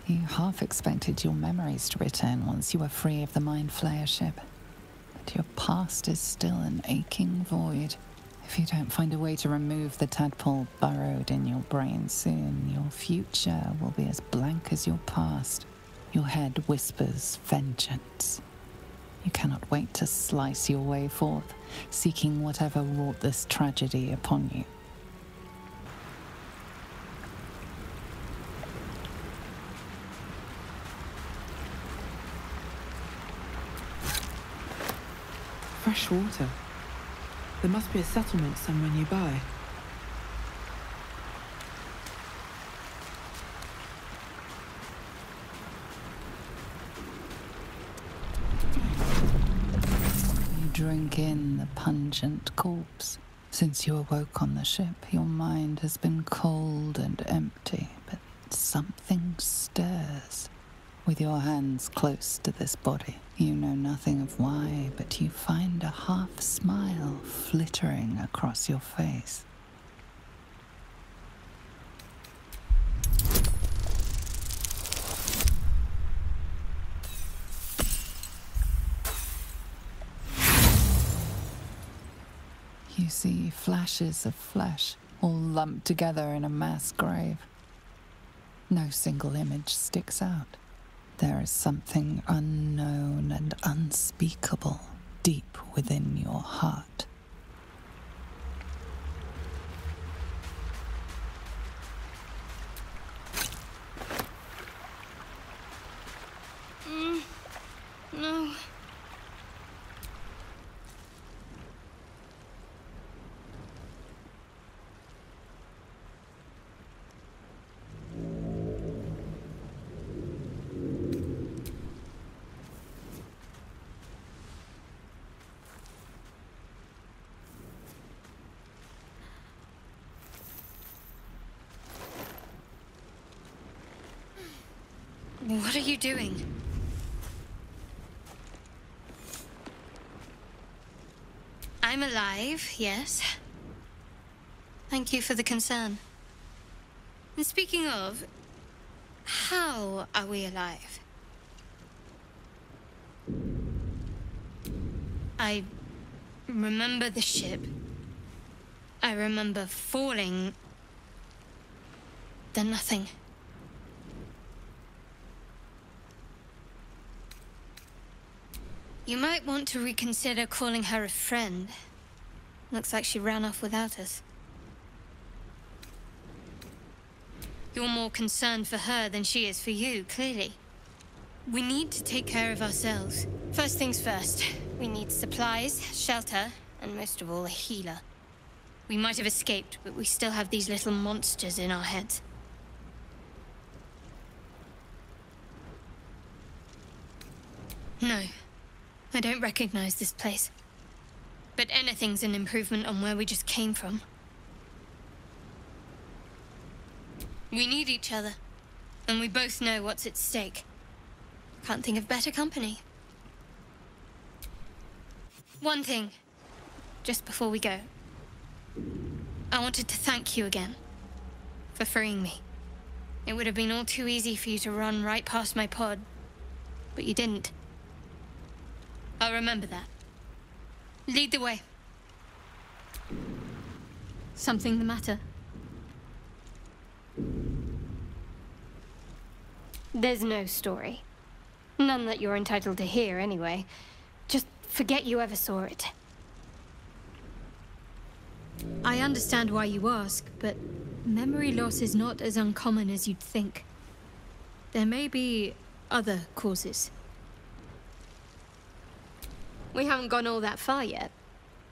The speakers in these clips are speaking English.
You half expected your memories to return once you were free of the Mind Flayer ship. But your past is still an aching void. If you don't find a way to remove the tadpole burrowed in your brain soon, your future will be as blank as your past. Your head whispers vengeance. You cannot wait to slice your way forth, seeking whatever wrought this tragedy upon you. Fresh water. There must be a settlement somewhere nearby. You drink in the pungent corpse. Since you awoke on the ship, your mind has been cold and empty, but something stirs. With your hands close to this body, you know nothing of why, but you find a half smile flittering across your face. You see flashes of flesh, all lumped together in a mass grave. No single image sticks out. There is something unknown and unspeakable deep within your heart. No. What are you doing? I'm alive, yes. Thank you for the concern. And speaking of, how are we alive? I remember the ship. I remember falling. Then nothing. You might want to reconsider calling her a friend. Looks like she ran off without us. You're more concerned for her than she is for you, clearly. We need to take care of ourselves. First things first, we need supplies, shelter, and most of all, a healer. We might have escaped, but we still have these little monsters in our heads. No. I don't recognize this place. But anything's an improvement on where we just came from. We need each other, and we both know what's at stake. Can't think of better company. One thing, just before we go. I wanted to thank you again for freeing me. It would have been all too easy for you to run right past my pod, but you didn't. I'll remember that. Lead the way. Something the matter? There's no story. None that you're entitled to hear, anyway. Just forget you ever saw it. I understand why you ask, but memory loss is not as uncommon as you'd think. There may be other causes. We haven't gone all that far yet.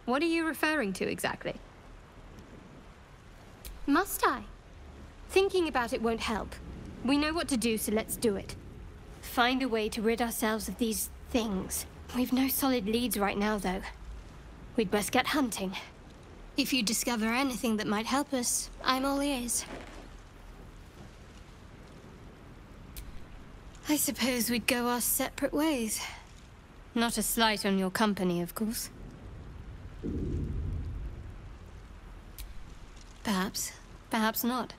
What are you referring to exactly? Must I? Thinking about it won't help. We know what to do, so let's do it. Find a way to rid ourselves of these things. We've no solid leads right now, though. We'd best get hunting. If you discover anything that might help us, I'm all ears. I suppose we'd go our separate ways. Not a slight on your company, of course. Perhaps. Perhaps not.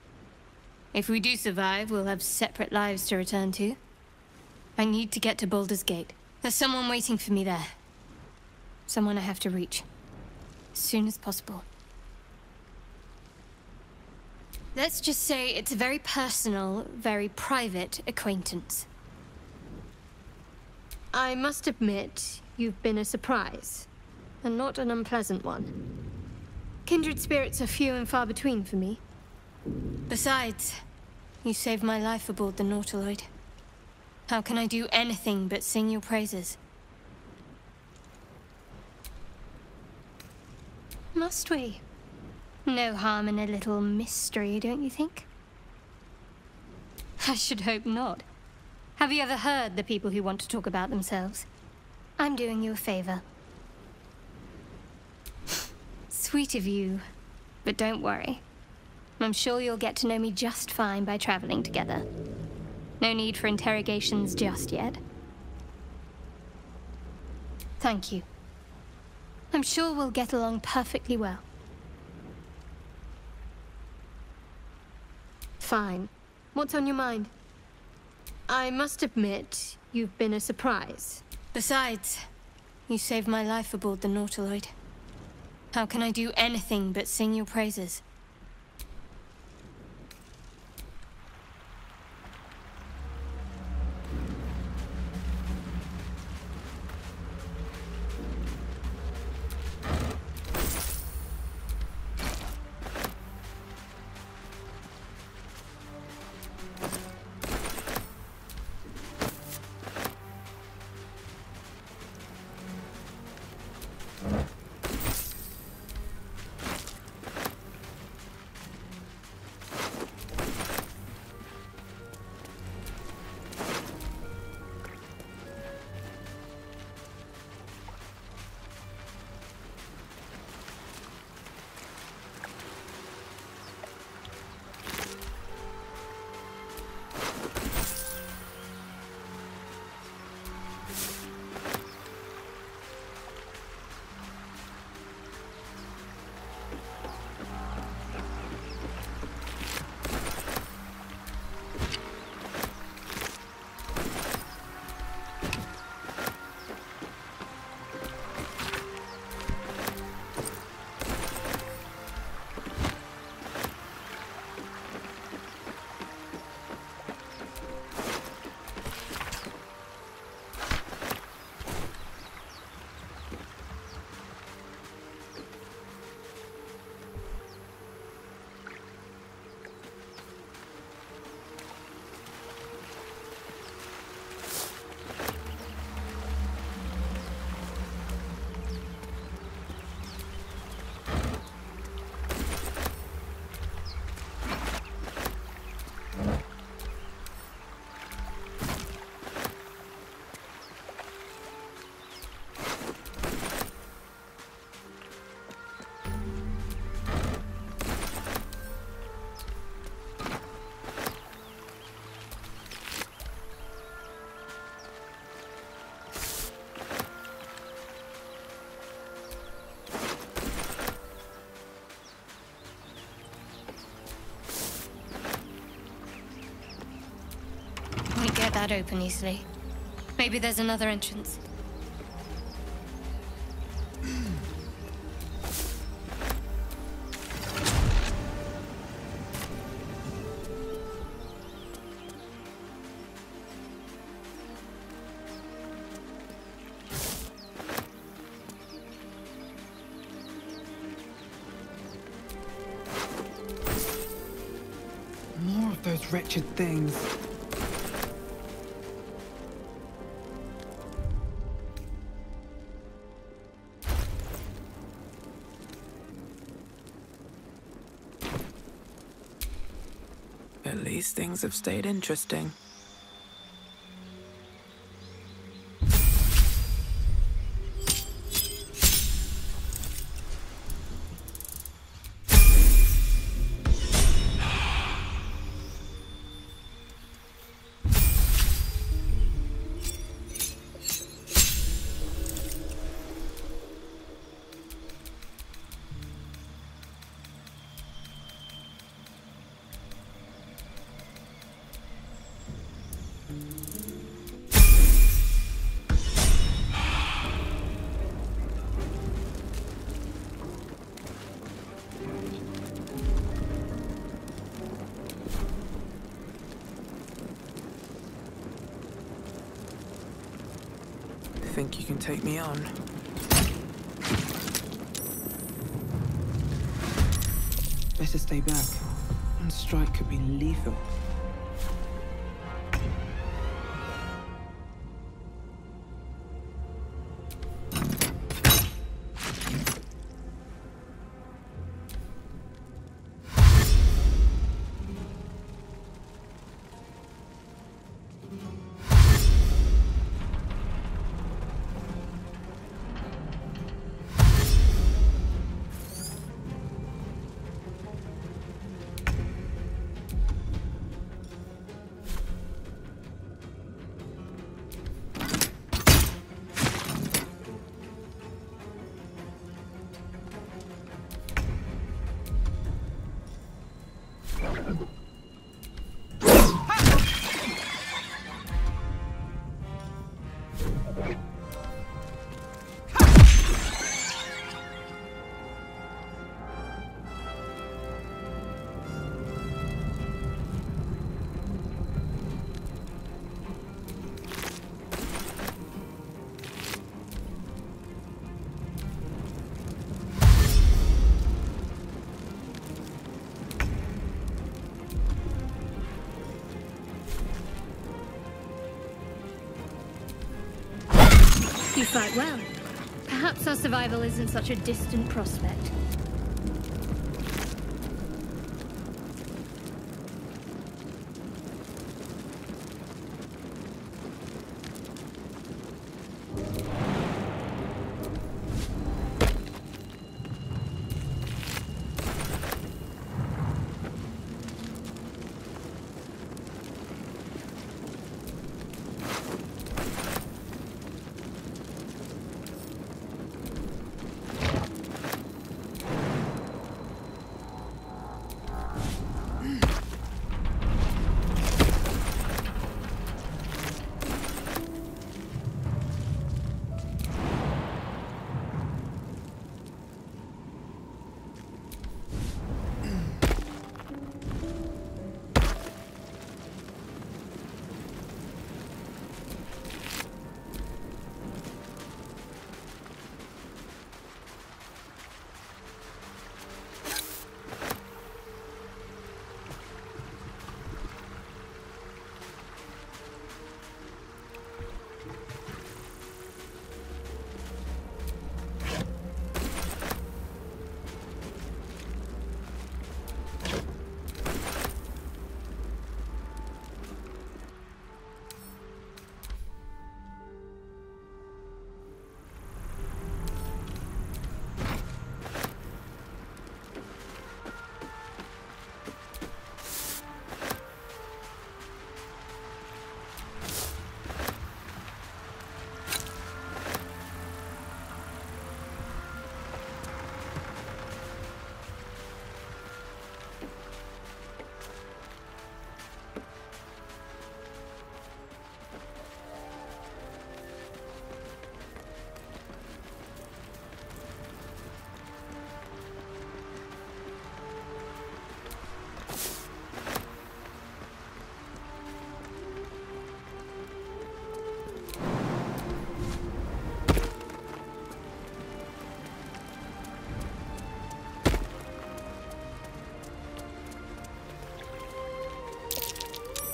If we do survive, we'll have separate lives to return to. I need to get to Baldur's Gate. There's someone waiting for me there. Someone I have to reach. As soon as possible. Let's just say it's a very personal, very private acquaintance. I must admit, you've been a surprise. And not an unpleasant one. Kindred spirits are few and far between for me. Besides, you saved my life aboard the Nautiloid. How can I do anything but sing your praises? Must we? No harm in a little mystery, don't you think? I should hope not. Have you ever heard the people who want to talk about themselves? I'm doing you a favor. Sweet of you, but don't worry. I'm sure you'll get to know me just fine by traveling together. No need for interrogations just yet. Thank you. I'm sure we'll get along perfectly well. Fine. What's on your mind? I must admit, you've been a surprise. Besides, you saved my life aboard the Nautiloid. How can I do anything but sing your praises? Get that open easily. Maybe there's another entrance. More of those wretched things. At least things have stayed interesting. think you can take me on? Better stay back. One strike could be lethal. You fight well. Perhaps our survival isn't such a distant prospect.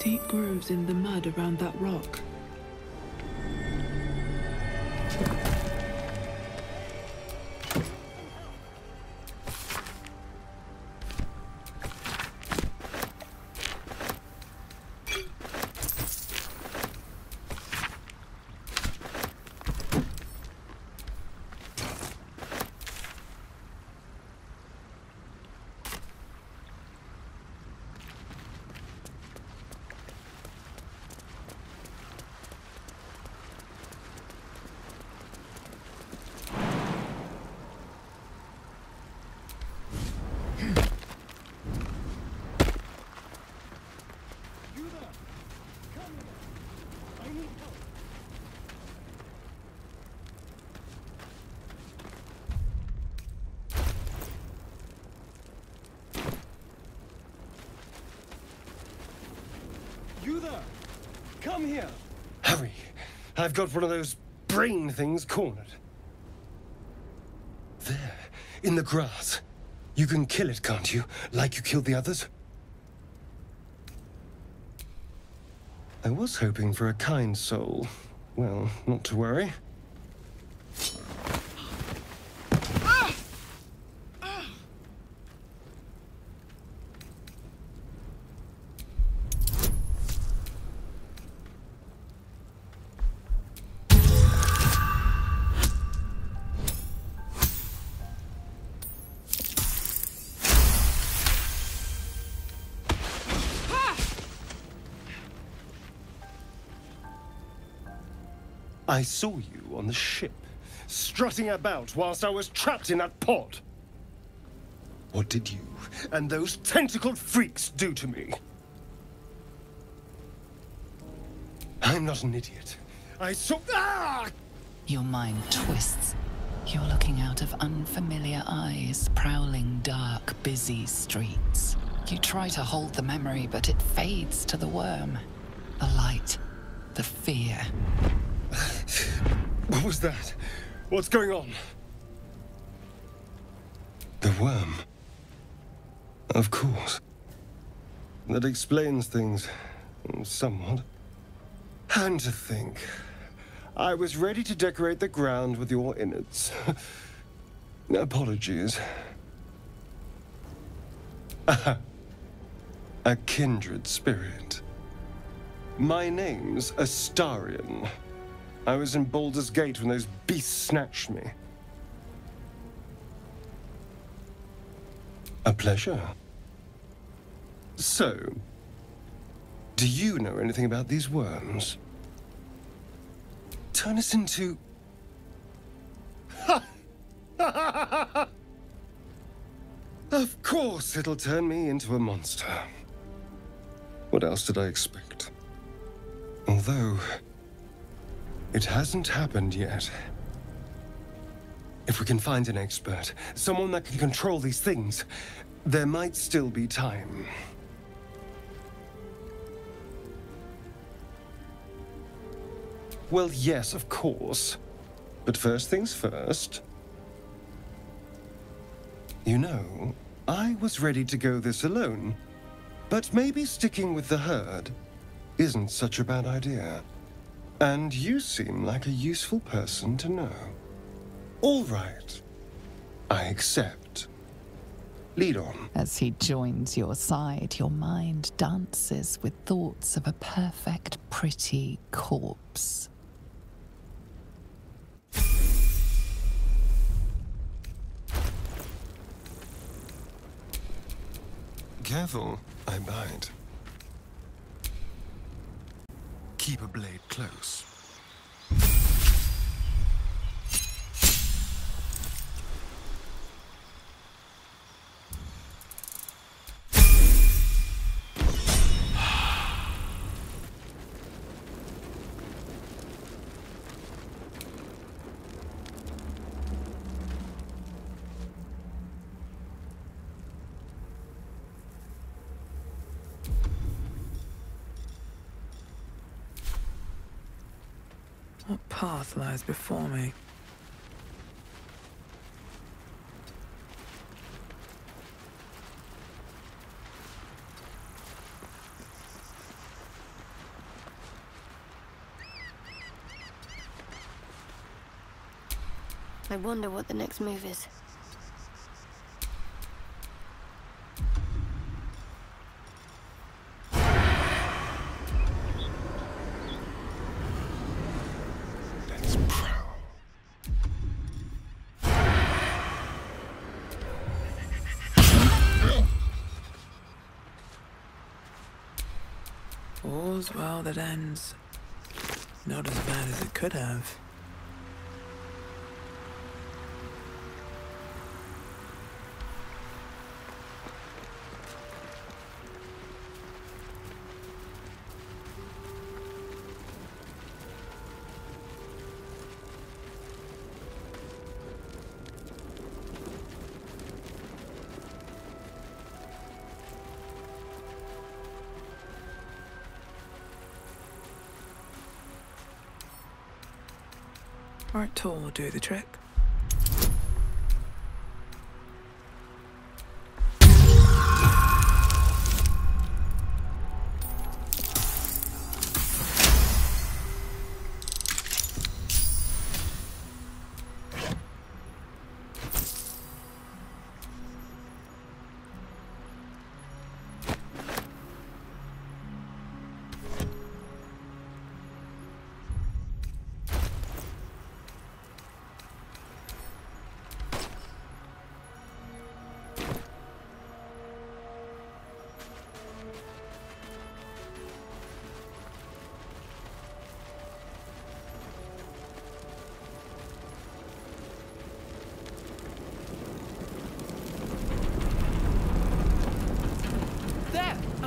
Deep grooves in the mud around that rock. You there! Come here! Hurry! I've got one of those brain thing's cornered. There, in the grass. You can kill it, can't you? Like you killed the others? I was hoping for a kind soul. Well, not to worry. I saw you on the ship, strutting about whilst I was trapped in that pod. What did you and those tentacled freaks do to me? I'm not an idiot. I saw... Ah! Your mind twists. You're looking out of unfamiliar eyes, prowling dark, busy streets. You try to hold the memory, but it fades to the worm. The light, the fear. What was that? What's going on? The worm. Of course. That explains things, somewhat. And to think, I was ready to decorate the ground with your innards. Apologies. A kindred spirit. My name's Astarion. I was in Baldur's Gate when those beasts snatched me. A pleasure. So, do you know anything about these worms? Turn us into... Of course it'll turn me into a monster. What else did I expect? Although... it hasn't happened yet. If we can find an expert, someone that can control these things, there might still be time. Well, yes, of course. But first things first. You know, I was ready to go this alone. But maybe sticking with the herd isn't such a bad idea. And you seem like a useful person to know. All right. I accept. Lead on. As he joins your side, your mind dances with thoughts of a perfect, pretty corpse. Careful, I bite. Keep a blade close. What path lies before me? I wonder what the next move is. All's well that ends. Not as bad as it could have. Right tool will do the trick.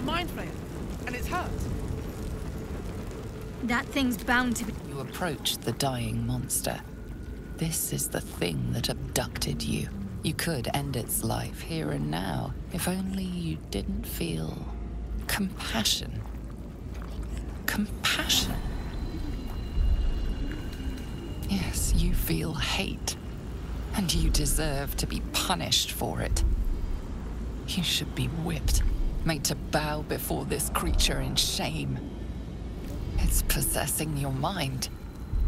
Mind flayer, and it's hurt. That thing's bound to be. You approach the dying monster. This is the thing that abducted you. You could end its life here and now, if only you didn't feel compassion. Compassion. Yes, you feel hate, and you deserve to be punished for it. You should be whipped, made to bow before this creature in shame. It's possessing your mind,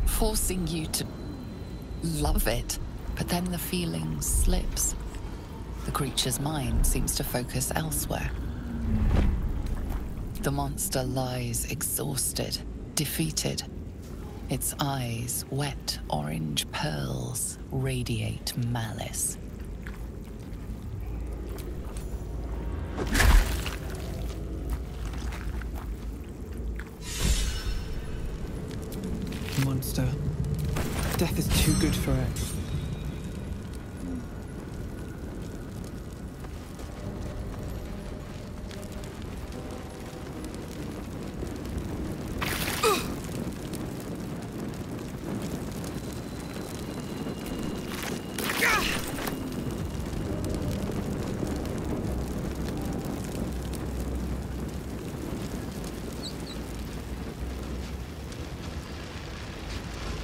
forcing you to love it, but then the feeling slips. The creature's mind seems to focus elsewhere. The monster lies exhausted, defeated. Its eyes, wet orange pearls, radiate malice. Monster. Death is too good for it.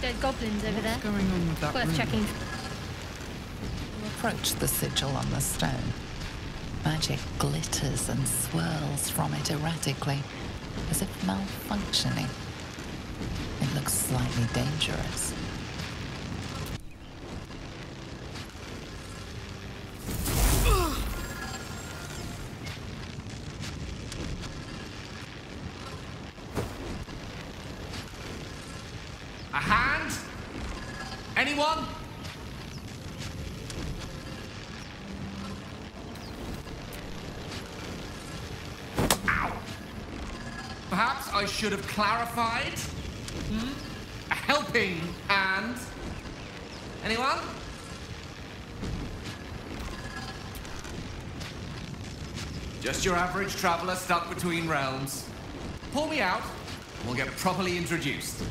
There's goblins over there. What's going on with that Worth room? checking. You approach the sigil on the stone. Magic glitters and swirls from it erratically, as if malfunctioning. It looks slightly dangerous. A hand? Anyone? Ow! Perhaps I should have clarified? A helping hand? Anyone? Just your average traveler stuck between realms. Pull me out, and we'll get properly introduced.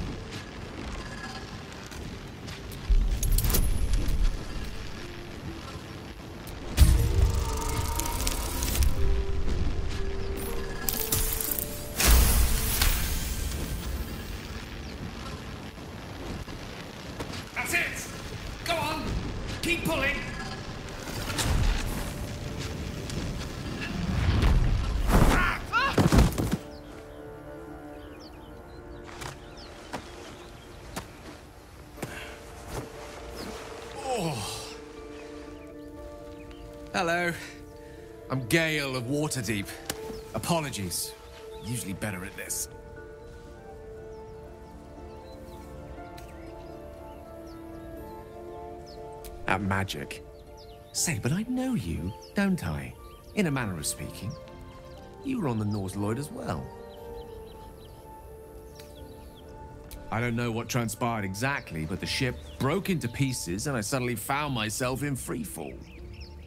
That's it! Go on! Keep pulling! Hello. I'm Gale of Waterdeep. Apologies. Usually better at this. At magic. Say, but I know you, don't I? In a manner of speaking. You were on the Norse Lloyd as well. I don't know what transpired exactly, but the ship broke into pieces and I suddenly found myself in freefall.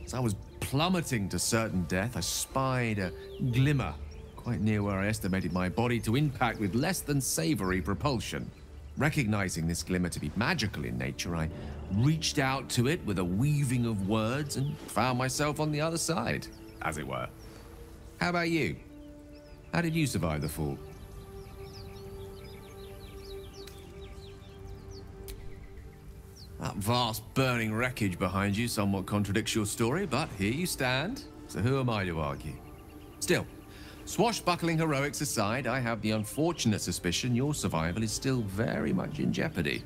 As I was plummeting to certain death, I spied a glimmer quite near where I estimated my body to impact with less than savory propulsion. Recognizing this glimmer to be magical in nature, I reached out to it with a weaving of words and found myself on the other side, as it were. How about you? How did you survive the fall? That vast burning wreckage behind you somewhat contradicts your story, but here you stand, so who am I to argue? Still, swashbuckling heroics aside, I have the unfortunate suspicion your survival is still very much in jeopardy.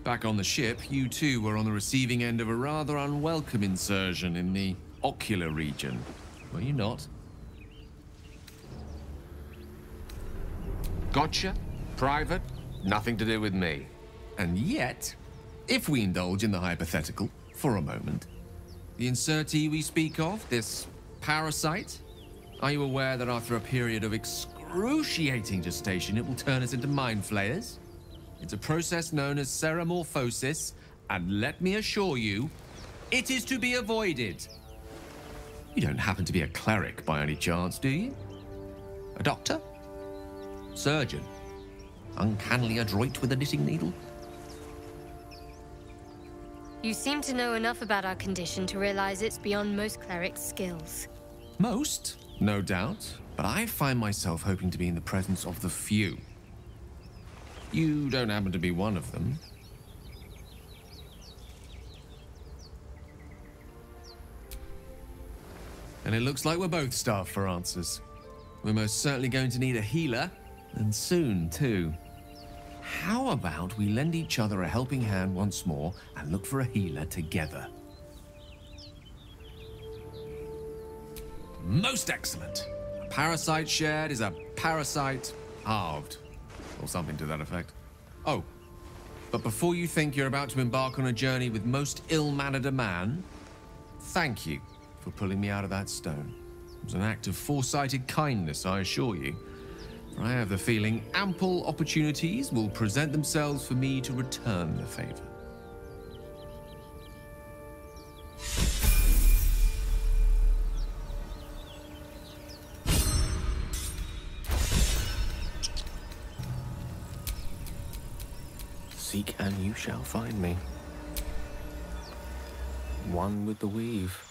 Back on the ship, you too were on the receiving end of a rather unwelcome insertion in the ocular region, were you not? Gotcha. Private. Nothing to do with me. And yet, if we indulge in the hypothetical for a moment, the insertee we speak of, this parasite, are you aware that after a period of excruciating gestation, it will turn us into mind flayers? It's a process known as seromorphosis, and let me assure you, it is to be avoided. You don't happen to be a cleric by any chance, do you? A doctor? Surgeon? Uncannily adroit with a knitting needle? You seem to know enough about our condition to realize it's beyond most clerics' skills. Most, no doubt, but I find myself hoping to be in the presence of the few. You don't happen to be one of them. And it looks like we're both starved for answers. We're most certainly going to need a healer, and soon too. How about we lend each other a helping hand once more and look for a healer together? Most excellent. A parasite shared is a parasite halved. Or something to that effect. Oh, but before you think you're about to embark on a journey with most ill-mannered a man, thank you for pulling me out of that stone. It was an act of foresighted kindness, I assure you. For I have the feeling ample opportunities will present themselves for me to return the favor. Seek and you shall find me. One with the weave.